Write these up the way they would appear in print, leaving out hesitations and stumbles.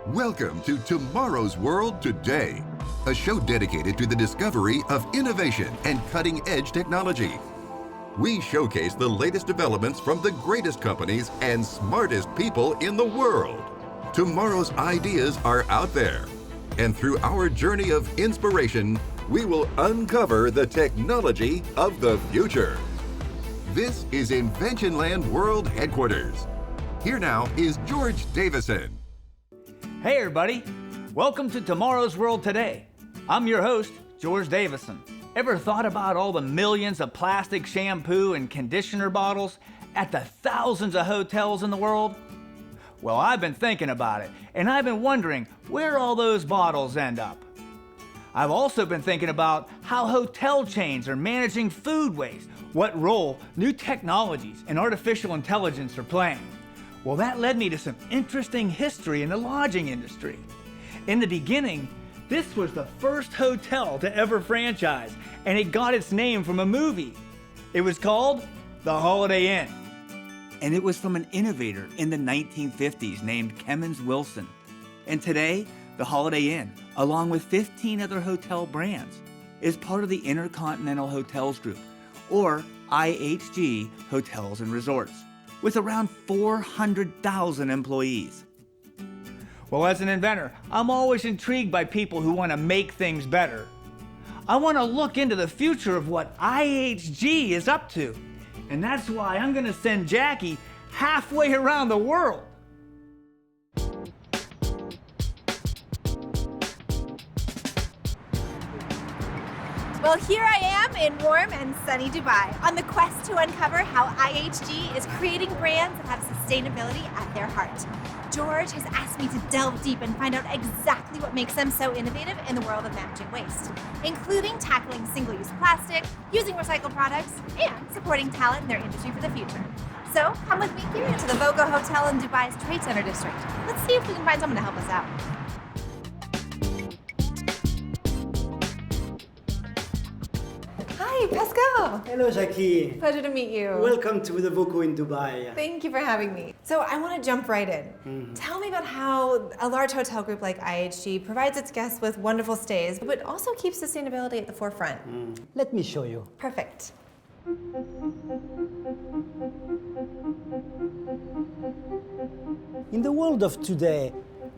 Welcome to Tomorrow's World Today, a show dedicated to the discovery of innovation and cutting-edge technology. We showcase the latest developments from the greatest companies and smartest people in the world. Tomorrow's ideas are out there, and through our journey of inspiration, we will uncover the technology of the future. This is Inventionland World Headquarters. Here now is George Davison. Hey everybody, welcome to Tomorrow's World Today. I'm your host, George Davison. Ever thought about all the millions of plastic shampoo and conditioner bottles at the thousands of hotels in the world? Well, I've been thinking about it, and I've been wondering where all those bottles end up. I've also been thinking about how hotel chains are managing food waste, what role new technologies and artificial intelligence are playing. Well, that led me to some interesting history in the lodging industry. In the beginning, this was the first hotel to ever franchise, and it got its name from a movie. It was called The Holiday Inn. And it was from an innovator in the 1950s named Kemmons Wilson. And today, the Holiday Inn, along with 15 other hotel brands, is part of the Intercontinental Hotels Group, or IHG Hotels and Resorts, with around 400,000 employees. Well, as an inventor, I'm always intrigued by people who want to make things better. I want to look into the future of what IHG is up to, and that's why I'm going to send Jackie halfway around the world. Well, here I am in warm and sunny Dubai on the quest to uncover how IHG is creating brands that have sustainability at their heart. George has asked me to delve deep and find out exactly what makes them so innovative in the world of managing waste, including tackling single-use plastic, using recycled products, and supporting talent in their industry for the future. So come with me here into the Voco Hotel in Dubai's Trade Center district. Let's see if we can find someone to help us out. Hi, Pascal. Hello, Jackie. Pleasure to meet you. Welcome to the Voco in Dubai. Thank you for having me. So I want to jump right in. Tell me about how a large hotel group like IHG provides its guests with wonderful stays, but also keeps sustainability at the forefront. Let me show you. Perfect. In the world of today,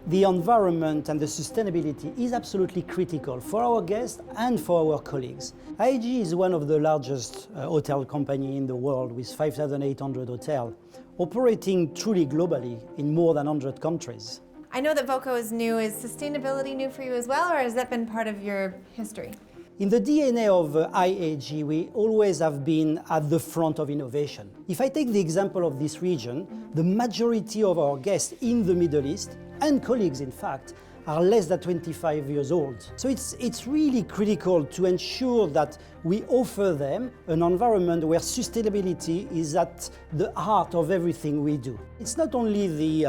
the environment and the sustainability is absolutely critical for our guests and for our colleagues. IHG is one of the largest hotel companies in the world with 5,800 hotels, operating truly globally in more than 100 countries. I know that Voco is new. Is sustainability new for you as well, or has that been part of your history? In the DNA of IHG, we always have been at the front of innovation. If I take the example of this region, the majority of our guests in the Middle East, and colleagues in fact, are less than 25 years old. So it's really critical to ensure that we offer them an environment where sustainability is at the heart of everything we do. It's not only the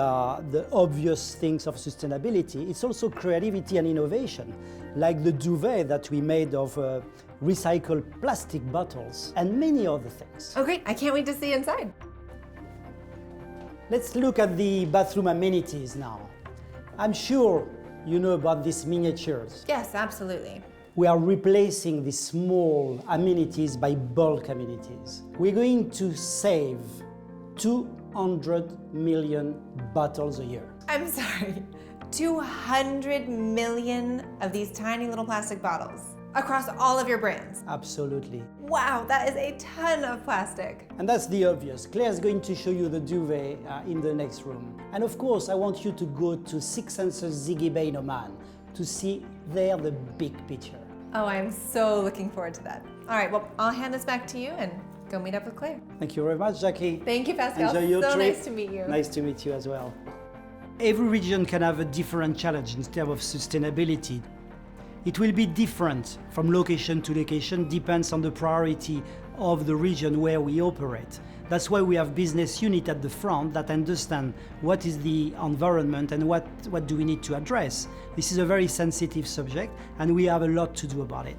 obvious things of sustainability, it's also creativity and innovation, like the duvet that we made of recycled plastic bottles and many other things. Oh great, I can't wait to see inside. Let's look at the bathroom amenities now. I'm sure you know about these miniatures. Yes, absolutely. We are replacing the small amenities by bulk amenities. We're going to save 200 million bottles a year. I'm sorry, 200 million of these tiny little plastic bottles across all of your brands. Absolutely. Wow, that is a ton of plastic. And that's the obvious. Claire's going to show you the duvet in the next room. And of course, I want you to go to Six Senses Ziggy Bay in Oman to see there the big picture. Oh, I'm so looking forward to that. All right, well, I'll hand this back to you and go meet up with Claire. Thank you very much, Jackie. Thank you, Pascal. Enjoy your so trip. nice to meet you. Nice to meet you as well. Every region can have a different challenge in terms of sustainability. It will be different from location to location, depends on the priority of the region where we operate. That's why we have business unit at the front that understand what is the environment and what do we need to address. This is a very sensitive subject and we have a lot to do about it.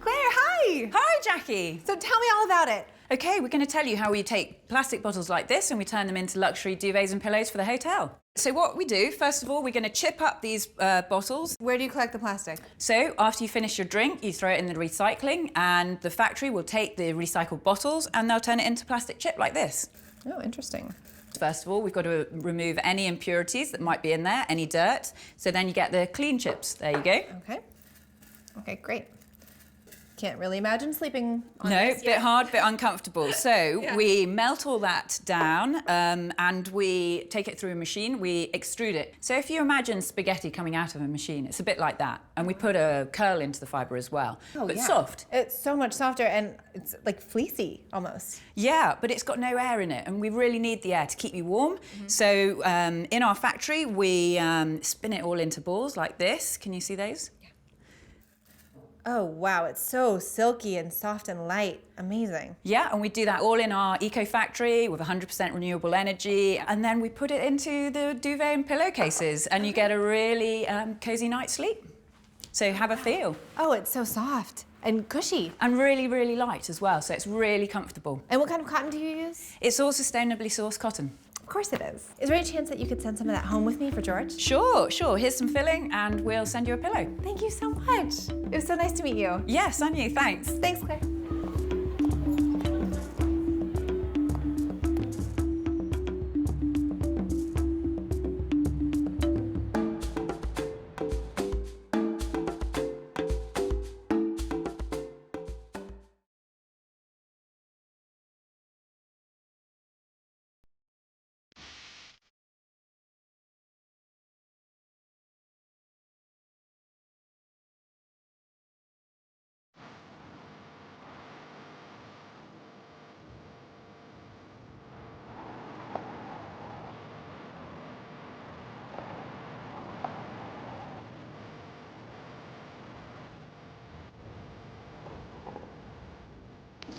Claire, hi! Hi, Jackie. Jackie. So tell me all about it. Okay, we're going to tell you how we take plastic bottles like this and we turn them into luxury duvets and pillows for the hotel. So what we do, first of all, we're going to chip up these bottles. Where do you collect the plastic? So after you finish your drink, you throw it in the recycling, and the factory will take the recycled bottles and they'll turn it into plastic chip like this. Oh, interesting. First of all, we've got to remove any impurities that might be in there, any dirt. So then you get the clean chips. There you go. Okay. Okay, great. Can't really imagine sleeping on No, this. bit hard, bit uncomfortable. So we melt all that down and we take it through a machine, we extrude it. So if you imagine spaghetti coming out of a machine, it's a bit like that. And we put a curl into the fibre as well, but soft. It's so much softer and it's like fleecy almost. Yeah, but it's got no air in it, and we really need the air to keep you warm. So in our factory, we spin it all into balls like this. Can you see those? Oh, wow, it's so silky and soft and light. Amazing. Yeah, and we do that all in our eco-factory with 100% renewable energy, and then we put it into the duvet and pillowcases, and you get a really cozy night's sleep. So have a feel. Oh, it's so soft and cushy. And really, really light as well, so it's really comfortable. And what kind of cotton do you use? It's all sustainably sourced cotton. Of course it is. Is there any chance that you could send some of that home with me for George? Sure, sure. Here's some filling, and we'll send you a pillow. Thank you so much. It was so nice to meet you. Yes, and you, thanks. Thanks, Claire.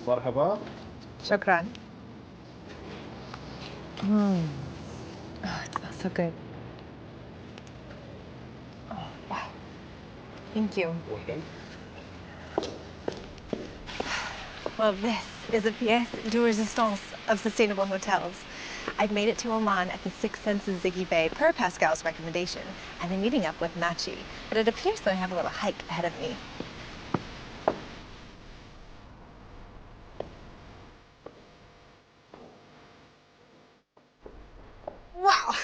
مرحبا. Shukran. Oh, it smells so good. Oh, wow. Thank you. Well, this is a pièce de résistance of sustainable hotels. I've made it to Oman at the Six Senses Ziggy Bay per Pascal's recommendation, and I'm meeting up with Nachi. But it appears that I have a little hike ahead of me. Wow.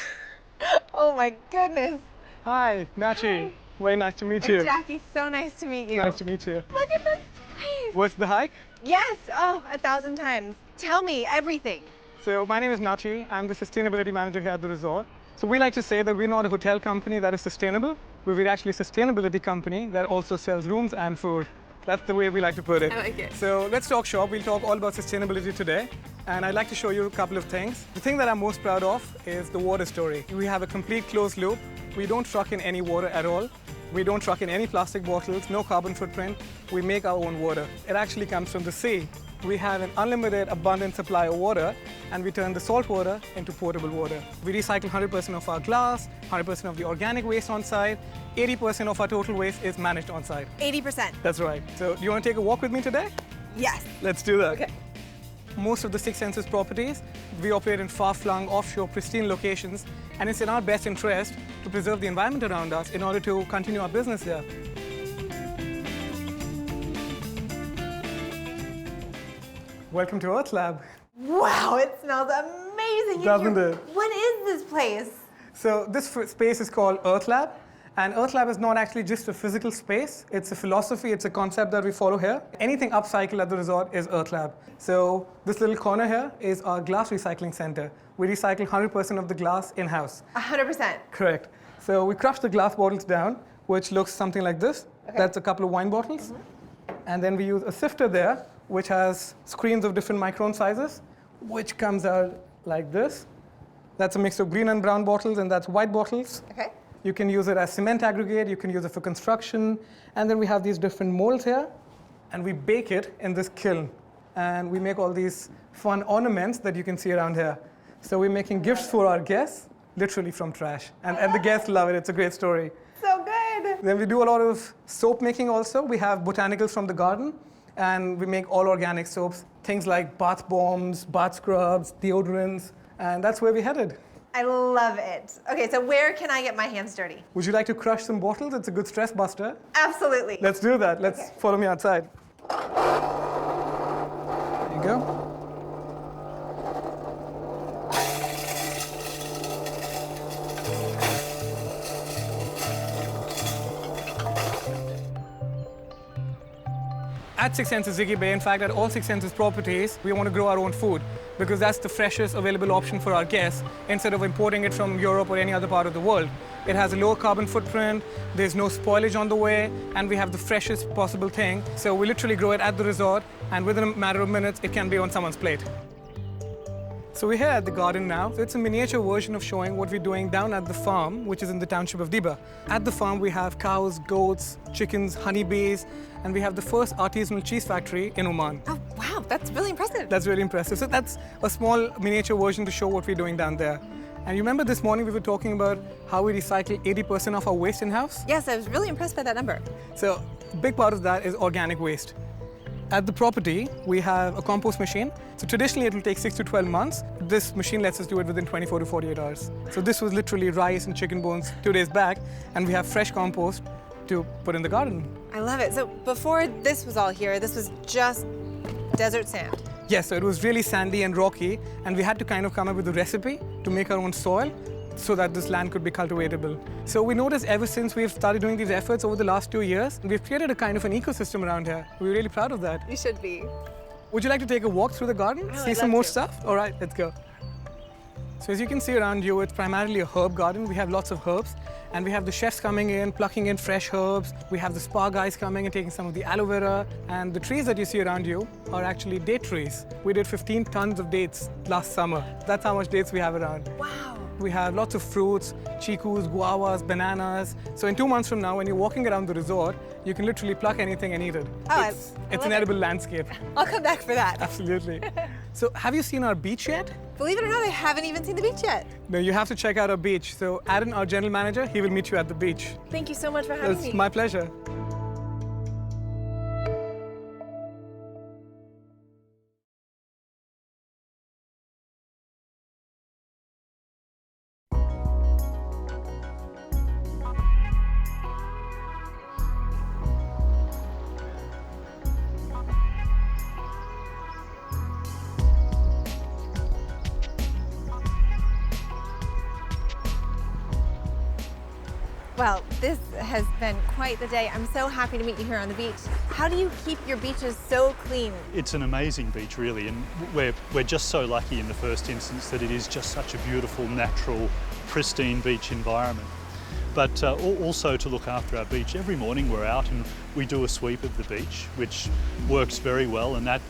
Oh my goodness. Hi, Nachi. Very nice to meet you. Jackie, so nice to meet you. Nice to meet you. Look at this place. What's the hike? Yes, oh, 1,000 times. Tell me everything. So my name is Nachi. I'm the sustainability manager here at the resort. So we like to say that we're not a hotel company that is sustainable, but we're actually a sustainability company that also sells rooms and food. That's the way we like to put it. I like it. So let's talk shop. We'll talk all about sustainability today. And I'd like to show you a couple of things. The thing that I'm most proud of is the water story. We have a complete closed loop. We don't truck in any water at all. We don't truck in any plastic bottles, no carbon footprint. We make our own water. It actually comes from the sea. We have an unlimited, abundant supply of water, and we turn the salt water into potable water. We recycle 100% of our glass, 100% of the organic waste on site. 80% of our total waste is managed on site. 80%. That's right. So do you want to take a walk with me today? Yes. Let's do that. Okay. Most of the Six Senses properties, we operate in far-flung, offshore, pristine locations, and it's in our best interest to preserve the environment around us in order to continue our business here. Welcome to Earth Lab. Wow, it smells amazing. in Doesn't here. it? What is this place? So this space is called Earth Lab, and Earth Lab is not actually just a physical space. It's a philosophy, it's a concept that we follow here. Anything upcycled at the resort is Earth Lab. So this little corner here is our glass recycling center. We recycle 100% of the glass in-house. 100%. Correct. So we crush the glass bottles down, which looks something like this. Okay. That's a couple of wine bottles. And then we use a sifter there, which has screens of different micron sizes, which comes out like this. That's a mix of green and brown bottles, and that's white bottles. Okay. You can use it as cement aggregate, you can use it for construction. And then we have these different molds here, and we bake it in this kiln. And we make all these fun ornaments that you can see around here. So we're making gifts for our guests, literally from trash. And the guests love it, it's a great story. So good. Then we do a lot of soap making also. We have botanicals from the garden, and we make all organic soaps, things like bath bombs, bath scrubs, deodorants, and that's where we're headed. I love it. Okay, so where can I get my hands dirty? Would you like to crush some bottles? It's a good stress buster. Absolutely. Let's do that. Let's Okay. follow me outside. There you go. At 6 Senses Ziggy Bay, in fact, at all 6 Senses properties, we want to grow our own food because that's the freshest available option for our guests instead of importing it from Europe or any other part of the world. It has a low carbon footprint, there's no spoilage on the way, and we have the freshest possible thing. So we literally grow it at the resort, and within a matter of minutes, it can be on someone's plate. So we're here at the garden now. So it's a miniature version of showing what we're doing down at the farm, which is in the township of Diba. At the farm, we have cows, goats, chickens, honeybees, and we have the first artisanal cheese factory in Oman. Oh, wow, that's really impressive. That's really impressive. So that's a small miniature version to show what we're doing down there. And you remember this morning we were talking about how we recycle 80% of our waste in-house? Yes, I was really impressed by that number. So a big part of that is organic waste. At the property, we have a compost machine. So traditionally, it will take 6 to 12 months. This machine lets us do it within 24 to 48 hours. So this was literally rice and chicken bones 2 days back, and we have fresh compost to put in the garden. I love it. So before this was all here, this was just desert sand. Yes, so it was really sandy and rocky, and we had to kind of come up with a recipe to make our own soil so that this land could be cultivatable. So we noticed ever since we've started doing these efforts over the last 2 years, we've created a kind of an ecosystem around here. We're really proud of that. You should be. Would you like to take a walk through the garden? Oh, See I'd some love more to. stuff? All right, let's go. So as you can see around you, it's primarily a herb garden. We have lots of herbs, and we have the chefs coming in, plucking in fresh herbs. We have the spa guys coming and taking some of the aloe vera, and the trees that you see around you are actually date trees. We did 15 tons of dates last summer. That's how much dates we have around. Wow. We have lots of fruits, chikus, guavas, bananas. So in 2 months from now, when you're walking around the resort, you can literally pluck anything and eat it. Oh, I it's love an it. edible landscape. I'll come back for that. Absolutely. So have you seen our beach yet? Believe it or not, I haven't even seen the beach yet. No, you have to check out our beach. So Aaron, our general manager, he will meet you at the beach. Thank you so much for having It's me. my pleasure. Well, this has been quite the day. I'm so happy to meet you here on the beach. How do you keep your beaches so clean? It's an amazing beach, really, and we're just so lucky in the first instance that it is just such a beautiful, natural, pristine beach environment. But also to look after our beach. Every morning we're out and we do a sweep of the beach, which works very well, and that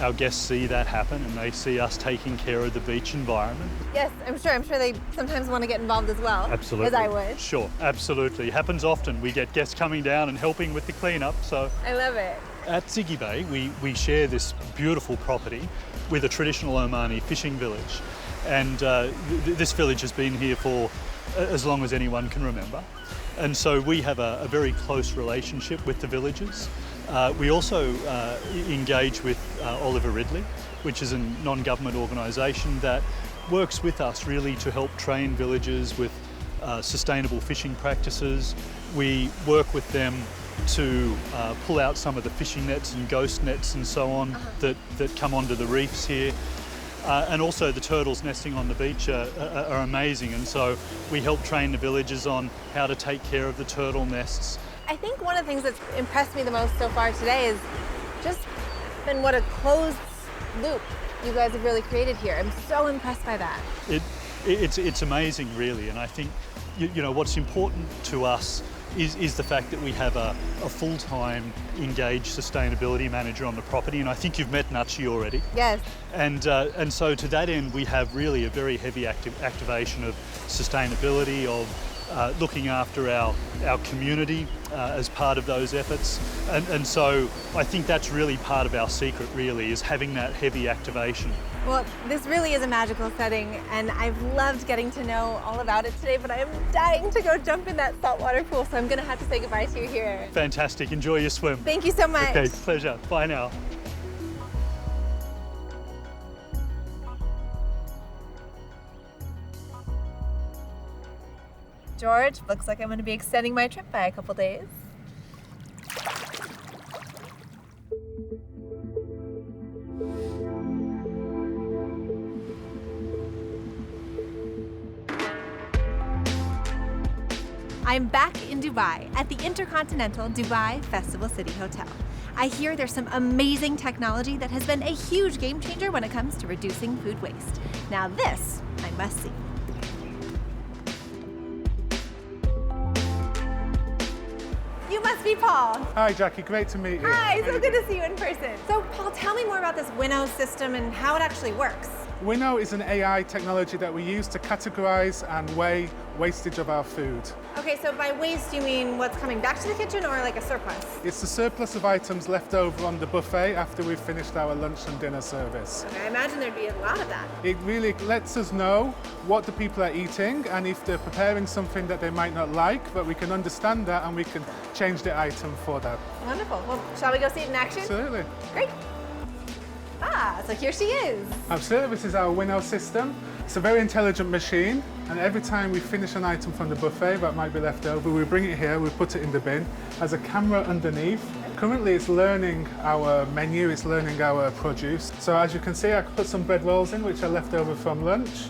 our guests see that happen and they see us taking care of the beach environment. Yes, I'm sure they sometimes want to get involved as well. Absolutely. As I would. Sure, absolutely. Happens often. We get guests coming down and helping with the cleanup, so. I love it. At Ziggy Bay, we share this beautiful property with a traditional Omani fishing village. And this village has been here for as long as anyone can remember. And so we have a very close relationship with the villagers. We also engage with Oliver Ridley, which is a non-government organisation that works with us really to help train villagers with sustainable fishing practices. We work with them to pull out some of the fishing nets and ghost nets and so on that come onto the reefs here. And also the turtles nesting on the beach are amazing, and so we help train the villagers on how to take care of the turtle nests. I think one of the things that's impressed me the most so far today is just been what a closed loop you guys have really created here. I'm so impressed by that. It's amazing, really, and I think you know what's important to us is the fact that we have a full-time engaged sustainability manager on the property, and I think you've met Nachi already. Yes. And so to that end, we have really a very heavy activation of sustainability, of looking after our community as part of those efforts. And so I think that's really part of our secret, really, is having that heavy activation. Well, this really is a magical setting, and I've loved getting to know all about it today, but I am dying to go jump in that saltwater pool, so I'm gonna have to say goodbye to you here. Fantastic. Enjoy your swim. Thank you so much. Okay, pleasure. Bye now. George, looks like I'm gonna be extending my trip by a couple days. I'm back in Dubai at the Intercontinental Dubai Festival City Hotel. I hear there's some amazing technology that has been a huge game changer when it comes to reducing food waste. Now this, I must see. You must be Paul. Hi, Jackie. Great to meet you. Hi, so good to see you in person. So Paul, tell me more about this Winnow system and how it actually works. Winnow is an AI technology that we use to categorize and weigh wastage of our food. Okay, so by waste, you mean what's coming back to the kitchen or like a surplus? It's the surplus of items left over on the buffet after we've finished our lunch and dinner service. Okay, I imagine there'd be a lot of that. It really lets us know what the people are eating and if they're preparing something that they might not like, but we can understand that and we can change the item for that. Wonderful. Well, shall we go see it in action? Absolutely. Great. Ah, so here she is. Absolutely, this is our Winnow system. It's a very intelligent machine, and every time we finish an item from the buffet that might be left over, we bring it here, we put it in the bin. It has a camera underneath. Currently it's learning our menu, it's learning our produce. So as you can see, I put some bread rolls in which are left over from lunch.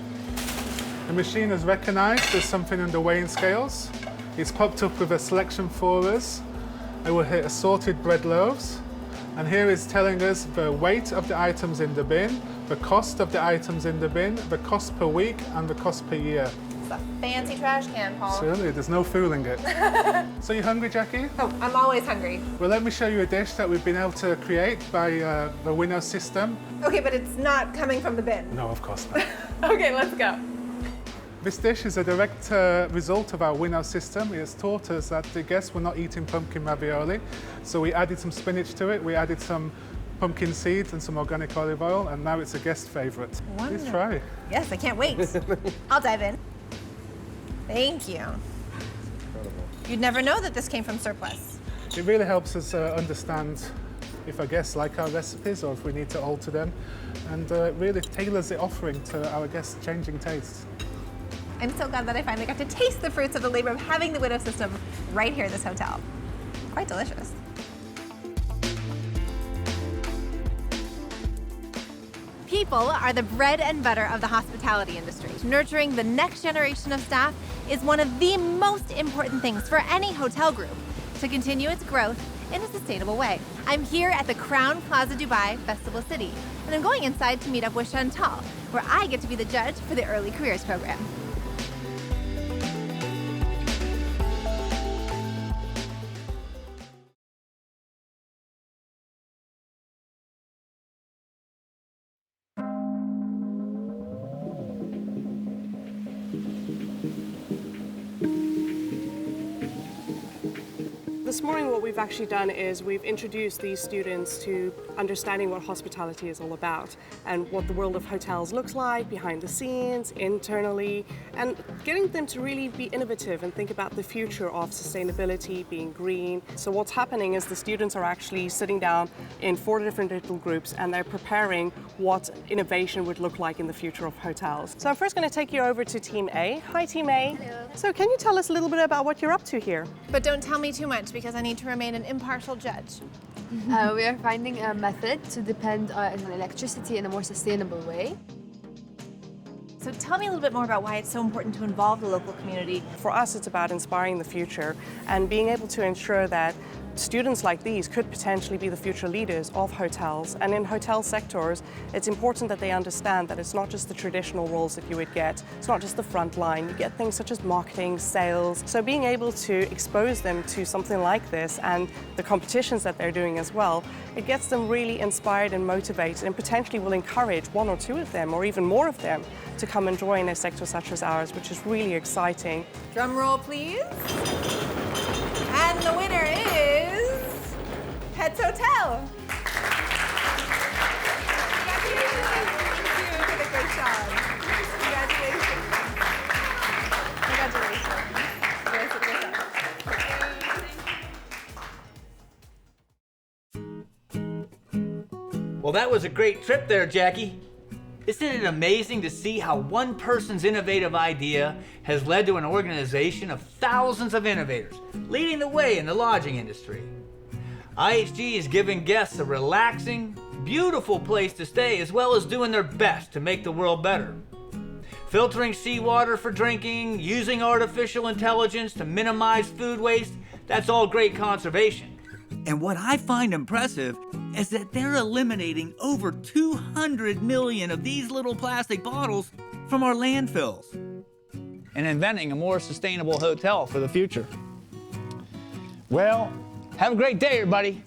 The machine has recognized there's something on the weighing scales. It's popped up with a selection for us. I will hit assorted bread loaves. And here is telling us the weight of the items in the bin, the cost of the items in the bin, the cost per week, and the cost per year. It's a fancy trash can, Paul. Certainly, there's no fooling it. So you hungry, Jackie? Oh, I'm always hungry. Well, let me show you a dish that we've been able to create by the Winnow system. Okay, but it's not coming from the bin. No, of course not. Okay, let's go. This dish is a direct result of our Winnow system. It has taught us that the guests were not eating pumpkin ravioli, so we added some spinach to it, we added some pumpkin seeds and some organic olive oil, and now it's a guest favourite. Please try. Yes, I can't wait. I'll dive in. Thank you. You'd never know that this came from surplus. It really helps us understand if our guests like our recipes or if we need to alter them, and really tailors the offering to our guests' changing tastes. I'm so glad that I finally got to taste the fruits of the labor of having the Winnow system right here at this hotel. Quite delicious. People are the bread and butter of the hospitality industry. Nurturing the next generation of staff is one of the most important things for any hotel group to continue its growth in a sustainable way. I'm here at the Crown Plaza Dubai Festival City, and I'm going inside to meet up with Chantal, where I get to be the judge for the Early Careers program. This morning what we've actually done is we've introduced these students to understanding what hospitality is all about and what the world of hotels looks like behind the scenes, internally, and getting them to really be innovative and think about the future of sustainability, being green. So what's happening is the students are actually sitting down in 4 different little groups and they're preparing what innovation would look like in the future of hotels. So I'm first going to take you over to Team A. Hi, Team A. Hello. So can you tell us a little bit about what you're up to here? But don't tell me too much because I need to remain an impartial judge. We are finding a method to depend on electricity in a more sustainable way. So tell me a little bit more about why it's so important to involve the local community. For us, it's about inspiring the future and being able to ensure that students like these could potentially be the future leaders of hotels. And in hotel sectors, it's important that they understand that it's not just the traditional roles that you would get. It's not just the front line. You get things such as marketing, sales. So being able to expose them to something like this and the competitions that they're doing as well, it gets them really inspired and motivated and potentially will encourage 1 or 2 of them or even more of them to come and join a sector such as ours, which is really exciting. Drum roll, please. And the winner is Pets Hotel. Well, that was a great trip there, Jackie. Isn't it amazing to see how one person's innovative idea has led to an organization of thousands of innovators, leading the way in the lodging industry? IHG is giving guests a relaxing, beautiful place to stay, as well as doing their best to make the world better. Filtering seawater for drinking, using artificial intelligence to minimize food waste, that's all great conservation. And what I find impressive is that they're eliminating over 200 million of these little plastic bottles from our landfills and inventing a more sustainable hotel for the future. Well, have a great day, everybody.